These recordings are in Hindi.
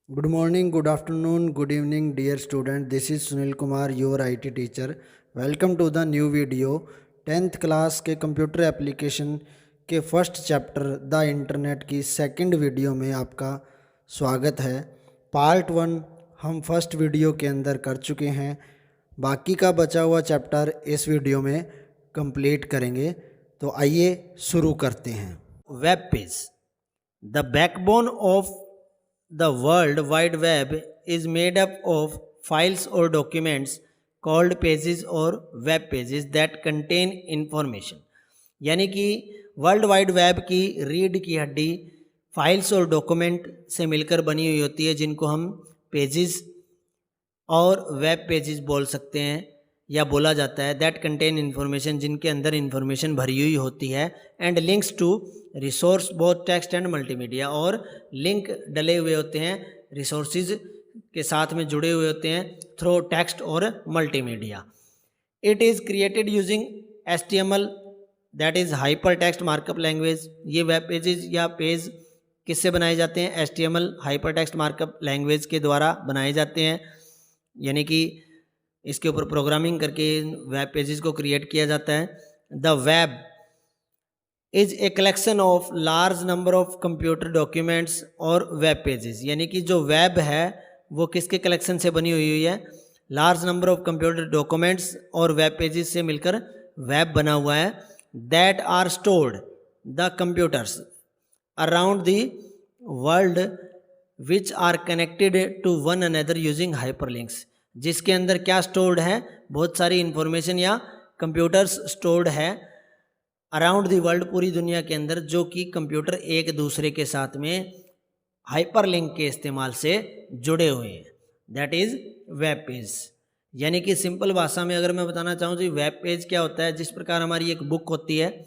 Good morning, good afternoon, good evening, dear student. This is Sunil Kumar, your IT teacher. Welcome to the new video. 10th class के कंप्यूटर एप्लीकेशन के फर्स्ट चैप्टर द इंटरनेट की सेकंड वीडियो में आपका स्वागत है। पार्ट 1 हम फर्स्ट वीडियो के अंदर कर चुके हैं। बाकी का बचा हुआ चैप्टर इस वीडियो में कंप्लीट करेंगे। तो आइए शुरू करते हैं। Web page. The backbone of the World Wide Web is made up of files or documents called pages or web pages that contain information. यानी कि वर्ल्ड वाइड वेब की रीढ़ की हड्डी फाइल्स और डॉक्यूमेंट से मिलकर बनी हुई होती है, जिनको हम पेजेस और वेब पेजेस बोल सकते हैं या बोला जाता है। दैट कंटेन इन्फॉर्मेशन, जिनके अंदर इन्फॉर्मेशन भरी हुई होती है। And links to resource both text and multimedia, और लिंक डले हुए होते हैं, रिसोर्सेज के साथ में जुड़े हुए होते हैं थ्रू टेक्स्ट और multimedia. It is created using HTML, that is hyper text markup language. ये वेब पेजेस या पेज किससे बनाए जाते हैं? HTML hyper text markup language के द्वारा बनाए जाते हैं। यानी कि इसके ऊपर प्रोग्रामिंग करके वेब पेजेस को क्रिएट किया जाता है। The web is a collection of large number of computer documents और वेब पेजेस। यानी कि जो वेब है वो किसके कलेक्शन से बनी हुई है? Large number of computer documents और वेब पेजेस से मिलकर वेब बना हुआ है। That are stored the computers around the world which are connected to one another using hyperlinks. जिसके अंदर क्या स्टोर्ड है? बहुत सारी इंफॉर्मेशन या कंप्यूटर्स स्टोर्ड है अराउंड द वर्ल्ड, पूरी दुनिया के अंदर, जो कि कंप्यूटर एक दूसरे के साथ में हाइपरलिंक के इस्तेमाल से जुड़े हुए हैं। That is web page. यानी कि सिंपल भाषा में अगर मैं बताना चाहूँ तो वेब पेज क्या होता है? जिस प्रकार हमारी एक बुक होती है,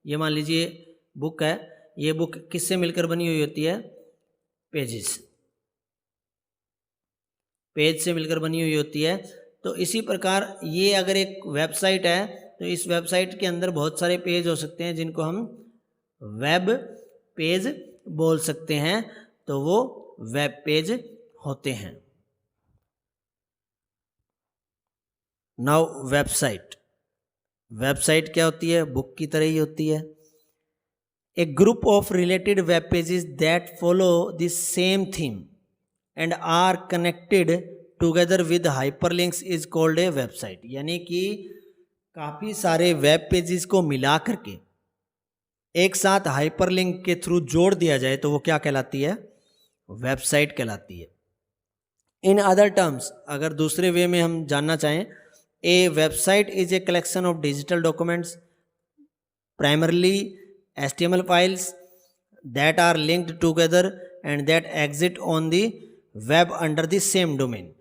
ये मान लीजिए बुक है, ये बुक किससे मिलकर बनी हुई होती है? पेजेस, पेज से मिलकर बनी हुई होती है। तो इसी प्रकार ये अगर एक वेबसाइट है तो इस वेबसाइट के अंदर बहुत सारे पेज हो सकते हैं, जिनको हम वेब पेज बोल सकते हैं। तो वो वेब पेज होते हैं। नाउ वेबसाइट, वेबसाइट क्या होती है? बुक की तरह ही होती है। A group of related web pages that follow the same theme and are connected together with hyperlinks is called a website. यानी कि काफ़ी सारे वेब पेजेस को मिला करके एक साथ हाइपरलिंक के थ्रू जोड़ दिया जाए तो वो क्या कहलाती है? वेबसाइट कहलाती है। इन अदर टर्म्स, अगर दूसरे वे में हम जानना चाहें, a website is a collection of digital documents, primarily HTML files that are linked together and that exist on the web under the same domain.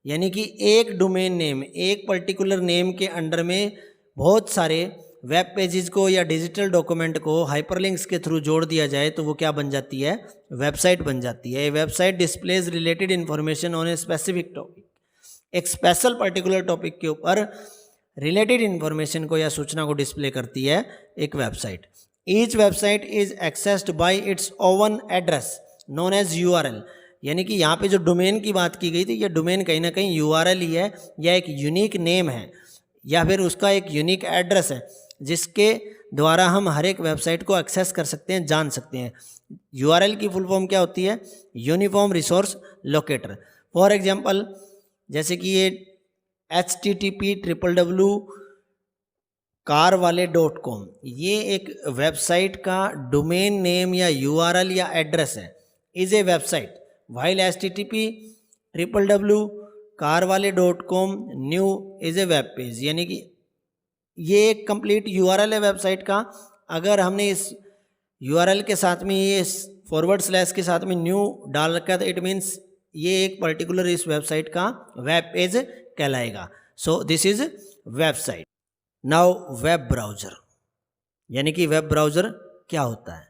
यानी कि एक डोमेन नेम, एक पर्टिकुलर नेम के अंडर में बहुत सारे वेब पेजेस को या डिजिटल डॉक्यूमेंट को हाइपरलिंक्स के थ्रू जोड़ दिया जाए तो वो क्या बन जाती है? वेबसाइट बन जाती है। Website displays related information on a specific topic. एक स्पेशल पर्टिकुलर टॉपिक के ऊपर रिलेटेड इन्फॉर्मेशन को या सूचना को डिस्प्ले करती है एक website. Each website is accessed by its own address known as URL। यानी कि यहाँ पे जो डोमेन की बात की गई थी, ये डोमेन कहीं ना कहीं URL ही है, या एक यूनिक नेम है, या फिर उसका एक यूनिक एड्रेस है, जिसके द्वारा हम हर एक वेबसाइट को एक्सेस कर सकते हैं, जान सकते हैं। URL की फुल फॉर्म क्या होती है? Uniform resource locator. For example, जैसे कि ये http:// carwale.com, ये एक वेबसाइट का डोमेन नेम या URL या एड्रेस है, is a website. while http:// carwale.com new is a web page. यानी कि ये एक कंप्लीट URL है वेबसाइट का। अगर हमने इस URL के साथ में ये // के साथ में न्यू डाल रखा है तो इट मीन्स ये एक पर्टिकुलर इस वेबसाइट का वेब पेज कहलाएगा। So this is website. Now web browser, यानी कि वेब ब्राउज़र क्या होता है?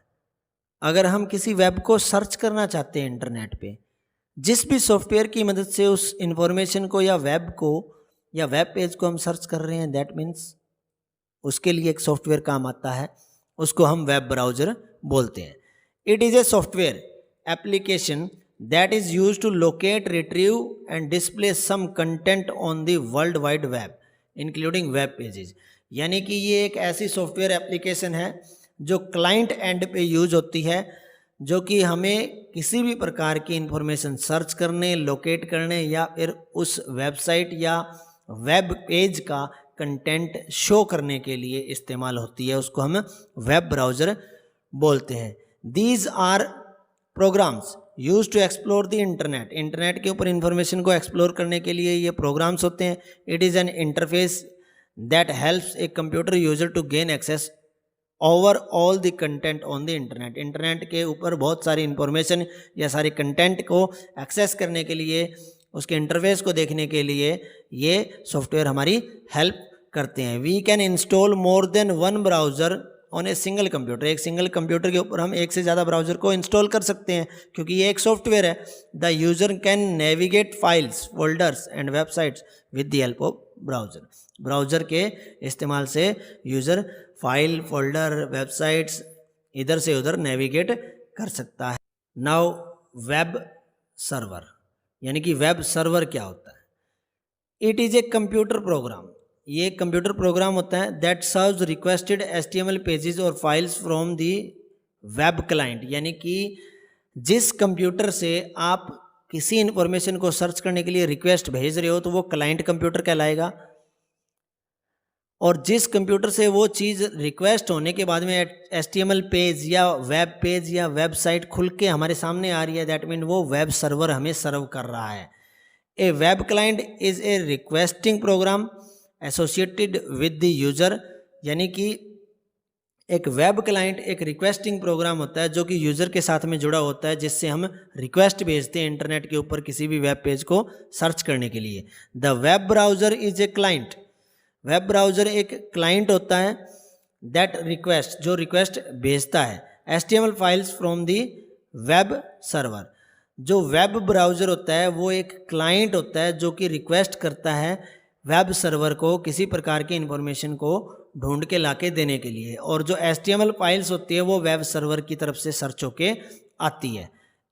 अगर हम किसी वेब को सर्च करना चाहते हैं इंटरनेट पे, जिस भी सॉफ्टवेयर की मदद से उस इंफॉर्मेशन को या वेब को या वेब पेज को हम सर्च कर रहे हैं, दैट मीन्स उसके लिए एक सॉफ्टवेयर काम आता है, उसको हम वेब ब्राउज़र बोलते हैं। It is a software application that is used to locate, retrieve and display some content on the world wide web including web pages। यानी कि ये एक ऐसी सॉफ्टवेयर एप्लीकेशन है जो क्लाइंट एंड पे यूज होती है, जो कि हमें किसी भी प्रकार की इंफॉर्मेशन सर्च करने, लोकेट करने या फिर उस वेबसाइट या वेब पेज का कंटेंट शो करने के लिए इस्तेमाल होती है। उसको हम वेब ब्राउज़र बोलते हैं। These are programs use to explore the internet. Internet के ऊपर इंफॉर्मेशन को एक्सप्लोर करने के लिए ये प्रोग्राम्स होते हैं। It is an interface that helps a computer user to gain access over all the content on the internet. Internet के ऊपर बहुत सारी इंफॉर्मेशन या सारी कंटेंट को एक्सेस करने के लिए, उसके इंटरफेस को देखने के लिए ये सॉफ्टवेयर हमारी हेल्प करते हैं। We can install more than one browser on a single computer. एक सिंगल कंप्यूटर के ऊपर हम एक से ज़्यादा ब्राउज़र को इंस्टॉल कर सकते हैं क्योंकि ये एक सॉफ्टवेयर है। The user can navigate files, folders and websites with the help of browser. Browser के इस्तेमाल से यूज़र फाइल, फोल्डर, वेबसाइट्स इधर से उधर नेविगेट कर सकता है। नाउ वेब सर्वर, यानी कि वेब सर्वर क्या होता है? It is a computer program. ये एक कंप्यूटर प्रोग्राम होता है that serves requested HTML pages और files from the web client. यानी कि जिस कंप्यूटर से आप किसी इंफॉर्मेशन को सर्च करने के लिए रिक्वेस्ट भेज रहे हो तो वो क्लाइंट कंप्यूटर कहलाएगा, और जिस कंप्यूटर से वो चीज़ रिक्वेस्ट होने के बाद में HTML पेज या वेब पेज या वेबसाइट खुल के हमारे सामने आ रही है, दैट मीन वो वेब सर्वर हमें सर्व कर रहा है। A web client is a requesting program associated with the user. यानी कि एक वेब क्लाइंट एक रिक्वेस्टिंग प्रोग्राम होता है जो कि यूज़र के साथ में जुड़ा होता है, जिससे हम रिक्वेस्ट भेजते हैं इंटरनेट के ऊपर किसी भी वेब पेज को सर्च करने के लिए। The web browser is a client. Web browser एक क्लाइंट होता है दैट रिक्वेस्ट, जो रिक्वेस्ट भेजता है HTML files from the web server. जो वेब ब्राउज़र होता है वो एक क्लाइंट होता है जो कि रिक्वेस्ट करता है वेब सर्वर को किसी प्रकार की इंफॉर्मेशन को ढूंढ के लाके देने के लिए, और जो HTML फाइल्स होती है वो वेब सर्वर की तरफ से सर्च होके आती है।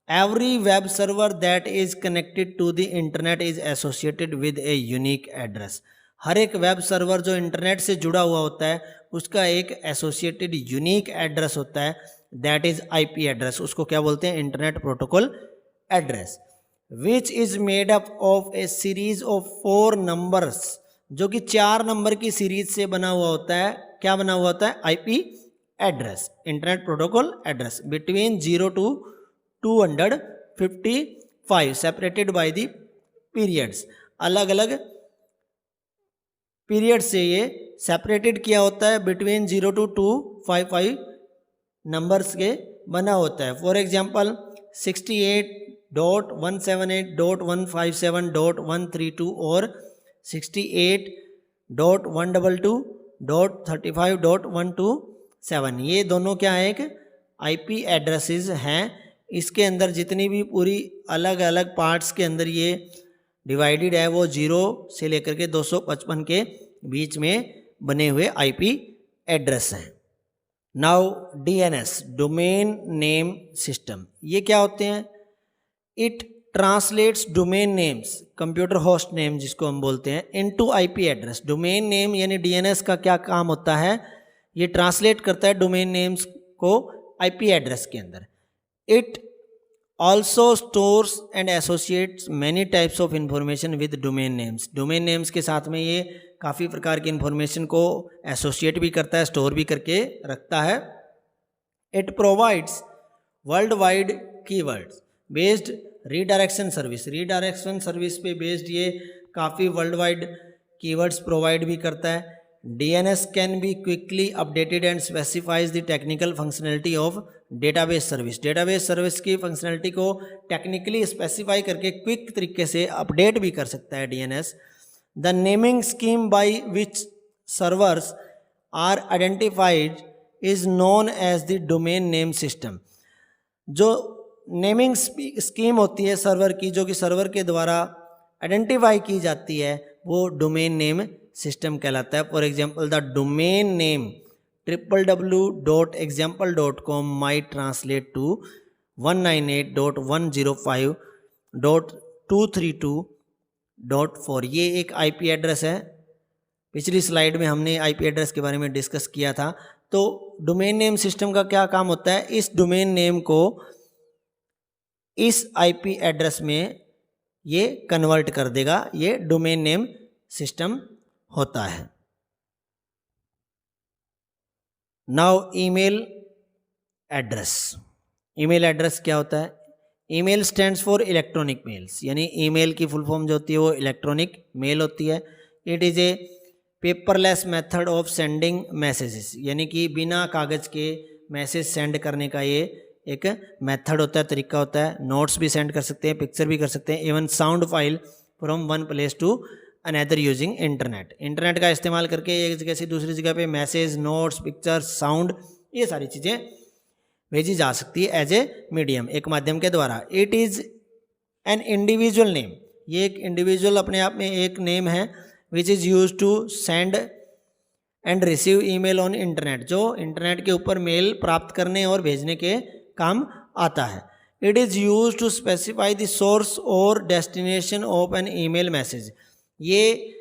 Every web server that is connected to the internet is associated with a unique address. हर एक वेब सर्वर जो इंटरनेट से जुड़ा हुआ होता है उसका एक एसोसिएटेड यूनिक एड्रेस होता है, दैट इज़ IP एड्रेस। उसको क्या बोलते हैं? Internet protocol address. Which is made up of A series of 4 numbers, जो कि 4 नंबर की सीरीज से बना हुआ होता है। क्या बना हुआ होता है? IP address, internet protocol address, between 0 to 255 separated by the periods. अलग अलग पीरियड से ये सेपरेटेड किया होता है, बिटवीन 0 to 255 नंबर्स के बना होता है। फॉर एग्जाम्पल 68.178.157.132 और 68.122.35.127, ये दोनों क्या है? एक IP एड्रेसेस हैं। इसके अंदर जितनी भी पूरी अलग अलग पार्ट्स के अंदर ये डिवाइडेड है वो 0 से लेकर के 255 के बीच में बने हुए IP एड्रेस हैं। Now DNS, domain name system, ये क्या होते हैं? It translates domain names, computer host name जिसको हम बोलते हैं, into IP address. Domain name यानी DNS का क्या काम होता है? ये ट्रांसलेट करता है डोमेन नेम्स को IP एड्रेस के अंदर। It also stores and associates many types of information with domain names। domain names के साथ में ये काफ़ी प्रकार की इंफॉर्मेशन को एसोसिएट भी करता है, स्टोर भी करके रखता है। it provides worldwide keywords based redirection service। redirection service पे बेस्ड ये काफ़ी वर्ल्ड वाइड कीवर्ड्स प्रोवाइड भी करता है। DNS can be quickly updated and specifies the technical functionality of database service। database service की फंक्शनलिटी को टेक्निकली स्पेसिफाई करके क्विक तरीके से अपडेट भी कर सकता है DNS। The naming scheme by which servers are identified is known as the domain name system। जो नेमिंग स्कीम होती है सर्वर की, जो कि सर्वर के द्वारा आइडेंटिफाई की जाती है, वो डोमेन नेम सिस्टम कहलाता है। For example the domain name www.example.com might translate to 198.105.232.4 ये एक आईपी एड्रेस है। पिछली स्लाइड में हमने आईपी एड्रेस के बारे में डिस्कस किया था। तो डोमेन नेम सिस्टम का क्या काम होता है, इस डोमेन नेम को इस आईपी एड्रेस में ये कन्वर्ट कर देगा, ये डोमेन नेम सिस्टम होता है। Now email address. Email address क्या होता है? Email stands for electronic mails, यानी ईमेल की फुल फॉर्म जो होती है वो इलेक्ट्रॉनिक मेल होती है। It is a paperless method of sending messages, यानी कि बिना कागज़ के मैसेज सेंड करने का ये एक मेथड होता है, तरीका होता है। नोट्स भी सेंड कर सकते हैं, पिक्चर भी कर सकते हैं, even sound file from one place to another using internet. Internet का इस्तेमाल करके एक जगह से दूसरी जगह पे मैसेज, नोट्स, पिक्चर, साउंड, ये सारी चीज़ें भेजी जा सकती है एज ए मीडियम, एक माध्यम के द्वारा। It is an individual name, ये एक इंडिविजुअल अपने आप में एक नेम है, which is use to send and receive email on internet, जो इंटरनेट के ऊपर मेल प्राप्त करने और भेजने के काम आता है। It is use to specify the source और destination of an email message, ये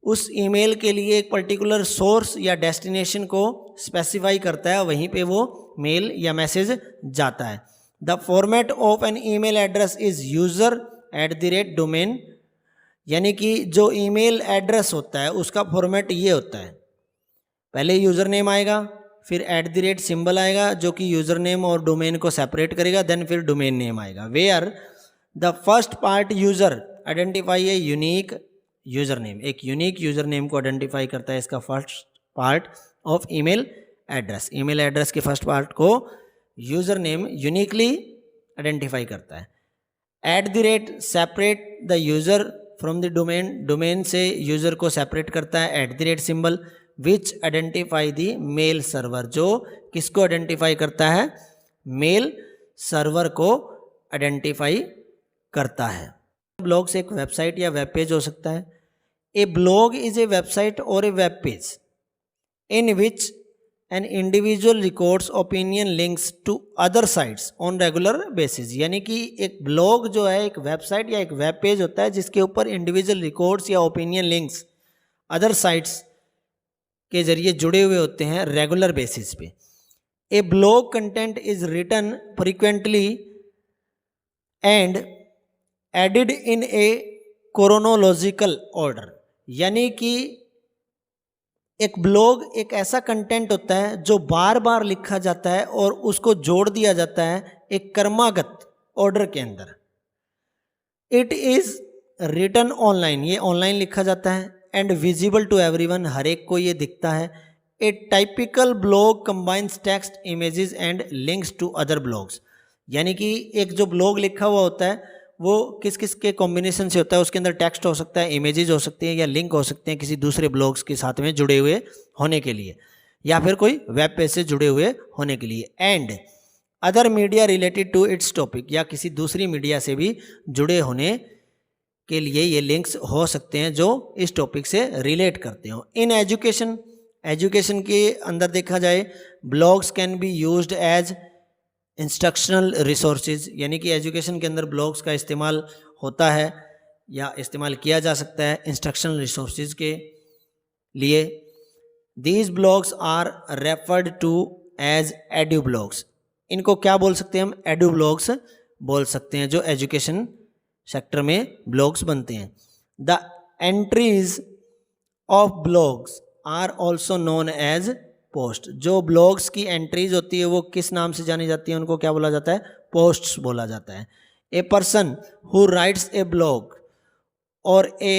उस ईमेल के लिए एक पर्टिकुलर सोर्स या डेस्टिनेशन को स्पेसिफाई करता है, वहीं पे वो मेल या मैसेज जाता है। The format of an email address is user@domain, यानी कि जो ईमेल एड्रेस होता है उसका फॉर्मेट ये होता है, पहले यूज़र नेम आएगा, फिर @ सिंबल आएगा जो कि यूज़र नेम और डोमेन को सेपरेट करेगा, देन फिर डोमेन नेम आएगा। Where the first part user identify a unique user name, एक यूनिक यूज़र नेम को आइडेंटिफाई करता है इसका first part of email address. Email address के फर्स्ट पार्ट को यूज़र नेम यूनिकली आइडेंटिफाई करता है। @ Separate the user from the domain, domain से यूज़र को सेपरेट करता है। @ Symbol which identify the mail server, जो किसको आइडेंटिफाई करता है? मेल सर्वर को आइडेंटिफाई करता है। ब्लॉग्स एक वेबसाइट या वेब पेज हो सकता है। A blog is a website और a web page in which an individual records opinion links to other sites on regular basis, यानी कि एक ब्लॉग जो है एक वेबसाइट या एक वेब पेज होता है जिसके ऊपर इंडिविजुअल रिकॉर्ड्स या ओपिनियन लिंक्स अदर साइट्स के जरिए जुड़े हुए होते हैं रेगुलर बेसिस पे। A blog content is written frequently and edited in a chronological order, यानी कि एक ब्लॉग एक ऐसा कंटेंट होता है जो बार बार लिखा जाता है और उसको जोड़ दिया जाता है एक क्रमागत ऑर्डर के अंदर। इट इज़ रिटन ऑनलाइन, ये ऑनलाइन लिखा जाता है, एंड विजिबल टू एवरीवन, हर एक को ये दिखता है। A typical blog combines text, images and links to other blogs, यानी कि एक जो ब्लॉग लिखा हुआ होता है वो किस किस के कॉम्बिनेशन से होता है, उसके अंदर टेक्स्ट हो सकता है, इमेजेस हो सकती हैं, या लिंक हो सकते हैं किसी दूसरे ब्लॉग्स के साथ में जुड़े हुए होने के लिए, या फिर कोई वेब पेज से जुड़े हुए होने के लिए। And other media related to its topic, या किसी दूसरी मीडिया से भी जुड़े होने के लिए ये लिंक्स हो सकते हैं जो इस टॉपिक से रिलेट करते हो। इन एजुकेशन, एजुकेशन के अंदर देखा जाए, blogs can be used as instructional resources, यानी कि एजुकेशन के अंदर ब्लॉग्स का इस्तेमाल होता है या इस्तेमाल किया जा सकता है इंस्ट्रक्शनल रिसोर्सेज के लिए। These blogs are referred to as edu blogs, इनको क्या बोल सकते हैं हम? एडू ब्लॉग्स बोल सकते हैं, जो एजुकेशन सेक्टर में ब्लॉग्स बनते हैं। The entries of blogs are also known as post, जो ब्लॉग्स की एंट्रीज होती है वो किस नाम से जानी जाती है? उनको क्या बोला जाता है? पोस्ट्स बोला जाता है। A person who writes a blog और ए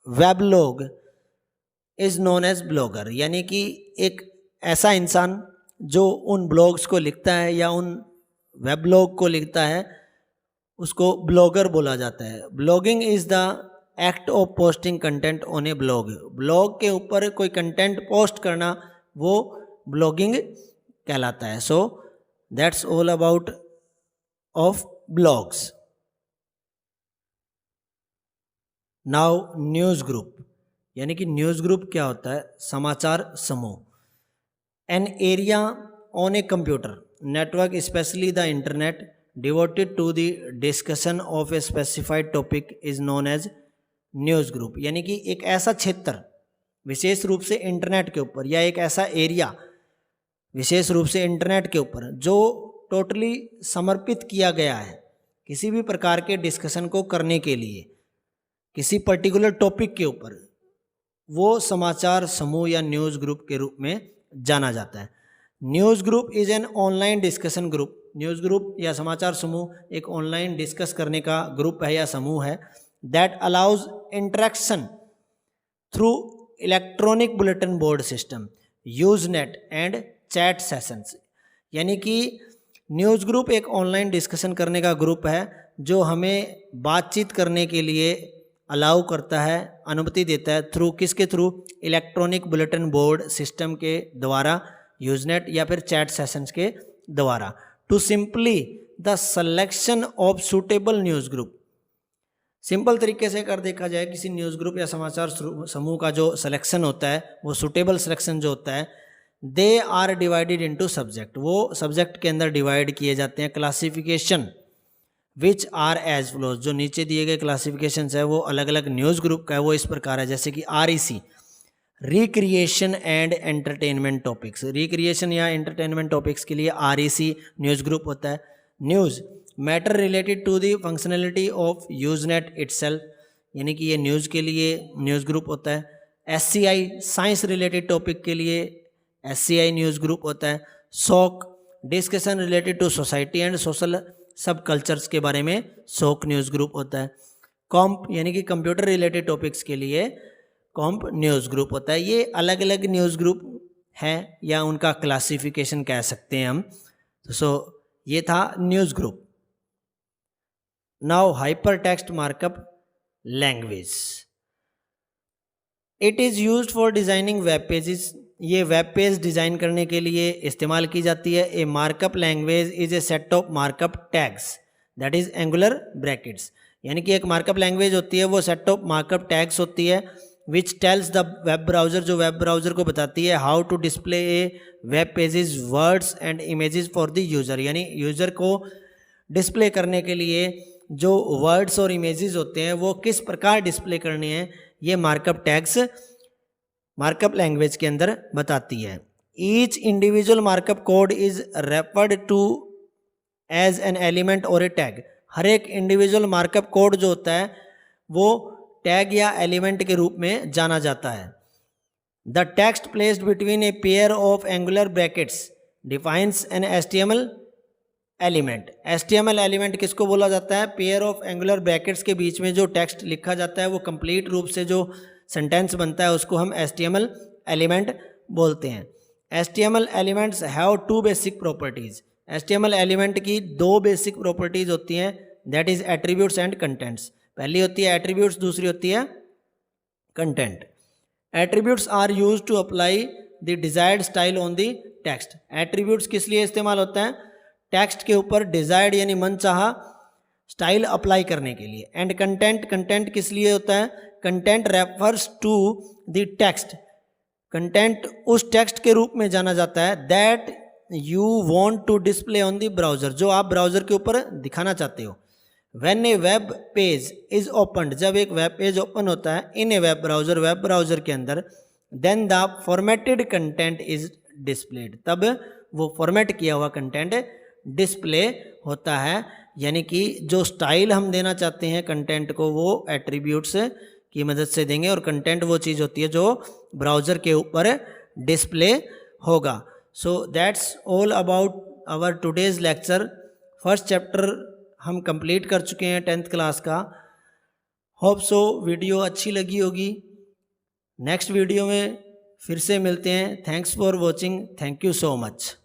weblog is known as blogger, यानी कि एक ऐसा इंसान जो उन ब्लॉग्स को लिखता है या उन वेबलॉग को लिखता है उसको ब्लॉगर बोला जाता है। Blogging is the act of posting content on A blog, blog के ऊपर कोई कंटेंट पोस्ट करना वो ब्लॉगिंग कहलाता है। सो that's all about of blogs. Now news group, यानी कि न्यूज़ ग्रुप क्या होता है? समाचार समूह। An area on a computer, network, especially the internet, devoted to the discussion of a specified topic is known as news group. यानी कि एक ऐसा क्षेत्र विशेष रूप से इंटरनेट के ऊपर, या एक ऐसा एरिया विशेष रूप से इंटरनेट के ऊपर जो टोटली समर्पित किया गया है किसी भी प्रकार के डिस्कशन को करने के लिए किसी पर्टिकुलर टॉपिक के ऊपर, वो समाचार समूह या न्यूज़ ग्रुप के रूप में जाना जाता है। News group is an online discussion group. News group या समाचार समूह एक ऑनलाइन डिस्कस करने का ग्रुप है या समूह है। That allows interaction through electronic bulletin board system, Usenet and chat sessions. यानी कि न्यूज़ ग्रुप एक ऑनलाइन डिस्कशन करने का ग्रुप है जो हमें बातचीत करने के लिए अलाउ करता है, अनुमति देता है, थ्रू किसके थ्रू? इलेक्ट्रॉनिक बुलेटिन बोर्ड सिस्टम के द्वारा, यूजनेट या फिर चैट सेशंस के द्वारा। To simply the selection of suitable news group. Simple तरीके से अगर देखा जाए किसी न्यूज़ ग्रुप या समाचार समूह का जो सिलेक्शन होता है, वो सूटेबल सिलेक्शन जो होता है, they are divided into subject. वो सब्जेक्ट के अंदर डिवाइड किए जाते हैं। Classification which are as follows. जो नीचे दिए गए क्लासिफिकेशंस है वो अलग अलग न्यूज़ ग्रुप का है, वो इस प्रकार है। जैसे कि REC, recreation and entertainment topics. Recreation या एंटरटेनमेंट टॉपिक्स के लिए REC न्यूज़ ग्रुप होता है। News matter related to the functionality of Usenet itself, यानी कि ये न्यूज़ के लिए न्यूज़ ग्रुप होता है। SCI साइंस रिलेटेड टॉपिक के लिए SCI न्यूज़ ग्रुप होता है। SOC discussion related to society and social subcultures के बारे में SOC न्यूज़ ग्रुप होता है। कॉम्प यानी कि कंप्यूटर रिलेटेड टॉपिक्स के लिए कॉम्प न्यूज़ ग्रुप होता है। ये अलग अलग न्यूज़ ग्रुप हैं या उनका क्लासिफिकेशन कह सकते हैं हम। सो ये था news group. Now hyper text markup language, it is used for designing web pages. ये वेब पेज डिज़ाइन करने के लिए इस्तेमाल की जाती है। A markup language is a set of markup tags that is angular brackets. यानी कि एक मार्कअप लैंग्वेज होती है, वो सेट ऑफ मार्कअप टैग्स होती है which tells the web browser, जो वेब ब्राउज़र को बताती है how to display a web pages words and images for the user. यानी यूज़र को डिस्प्ले करने के लिए जो वर्ड्स और इमेजेस होते हैं वो किस प्रकार डिस्प्ले करने हैं, ये मार्कअप टैग्स मार्कअप लैंग्वेज के अंदर बताती है। Each individual markup code is referred to as an element or a tag. हर एक इंडिविजुअल मार्कअप कोड जो होता है वो टैग या एलिमेंट के रूप में जाना जाता है। The text placed between a pair of angular brackets defines N HTML element. HTML element किसको बोला जाता है? पेयर ऑफ एंगुलर ब्रैकेट्स के बीच में जो टेक्स्ट लिखा जाता है वो कंप्लीट रूप से जो सेंटेंस बनता है उसको हम HTML एलिमेंट बोलते हैं। HTML elements have two basic properties. HTML element की दो बेसिक प्रॉपर्टीज़ होती हैं, that is attributes and contents. पहली होती है एट्रीब्यूट्स, दूसरी होती है content. Attributes are used to apply the desired style on the text. Attributes किस लिए इस्तेमाल होता है? टेक्स्ट के ऊपर डिजायर्ड यानी मनचाहा स्टाइल अप्लाई करने के लिए। एंड कंटेंट, कंटेंट किस लिए होता है? Content refers to the text. Content उस टेक्स्ट के रूप में जाना जाता है that you want to display on the browser, जो आप ब्राउज़र के ऊपर दिखाना चाहते हो। When a web page is opened, जब एक वेब पेज ओपन होता है इन ए वेब ब्राउज़र के अंदर, then the formatted content is displayed, तब वो फॉर्मेट किया हुआ कंटेंट डिस्प्ले होता है। यानी कि जो स्टाइल हम देना चाहते हैं कंटेंट को वो एट्रीब्यूट्स की मदद से देंगे, और कंटेंट वो चीज़ होती है जो ब्राउज़र के ऊपर डिस्प्ले होगा। So that's all about our today's lecture. First chapter हम कंप्लीट कर चुके हैं 10th क्लास का। होप सो वीडियो अच्छी लगी होगी। नेक्स्ट वीडियो में फिर से मिलते हैं। Thanks for watching. Thank you so much.